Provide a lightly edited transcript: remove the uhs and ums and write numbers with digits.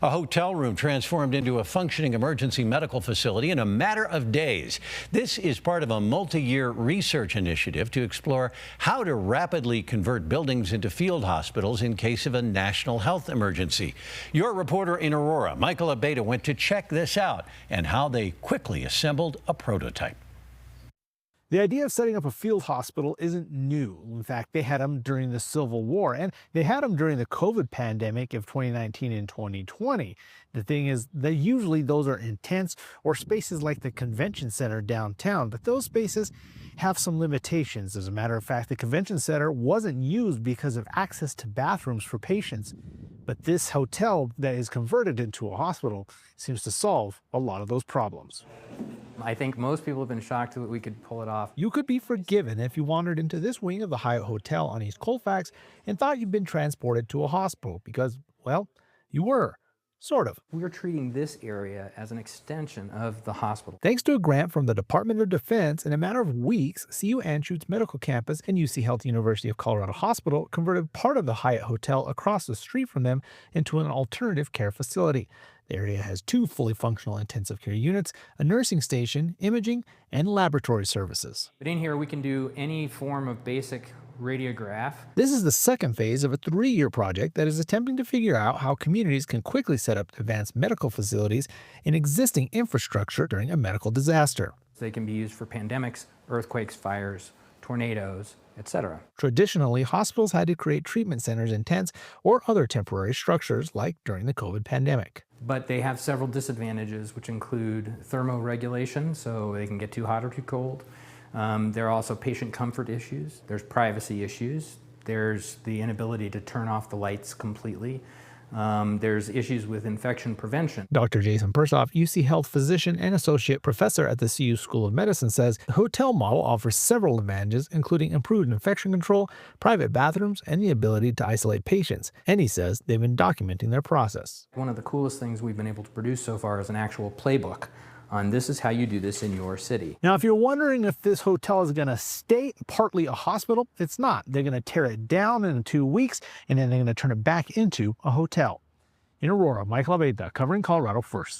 A hotel room transformed into a functioning emergency medical facility in a matter of days. This is part of a multi-year research initiative to explore how to rapidly convert buildings into field hospitals in case of a national health emergency. Your reporter in Aurora, Michael Abeda, went to check this out and how they quickly assembled a prototype. The idea of setting up a field hospital isn't new. In fact, they had them during the Civil War, and they had them during the COVID pandemic of 2019 and 2020. The thing is that usually those are in tents or spaces like the convention center downtown, but those spaces have some limitations. As a matter of fact, the convention center wasn't used because of access to bathrooms for patients. But this hotel that is converted into a hospital seems to solve a lot of those problems. I think most people have been shocked that we could pull it off. You could be forgiven if you wandered into this wing of the Hyatt Hotel on East Colfax and thought you'd been transported to a hospital because, well, you were. Sort of. We're treating this area as an extension of the hospital. Thanks to a grant from the Department of Defense, in a matter of weeks, CU Anschutz Medical Campus and UC Health University of Colorado Hospital converted part of the Hyatt Hotel across the street from them into an alternative care facility. The area has 2 fully functional intensive care units, a nursing station, imaging, and laboratory services. But in here we can do any form of basic radiograph. This is the second phase of a 3-year project that is attempting to figure out how communities can quickly set up advanced medical facilities in existing infrastructure during a medical disaster. They can be used for pandemics, earthquakes, fires, tornadoes, etc. Traditionally, hospitals had to create treatment centers in tents or other temporary structures like during the COVID pandemic. But they have several disadvantages, which include thermoregulation, so they can get too hot or too cold. There are also patient comfort issues. There's privacy issues. There's the inability to turn off the lights completely. There's issues with infection prevention. Dr. Jason Persoff, UC Health physician and associate professor at the CU School of Medicine, says the hotel model offers several advantages, including improved infection control, private bathrooms, and the ability to isolate patients. And he says they've been documenting their process. One of the coolest things we've been able to produce so far is an actual playbook on this is how you do this in your city. Now, if you're wondering if this hotel is going to stay partly a hospital, it's not. They're going to tear it down in 2 weeks, and then they're going to turn it back into a hotel. In Aurora, Michael Abeda, covering Colorado First.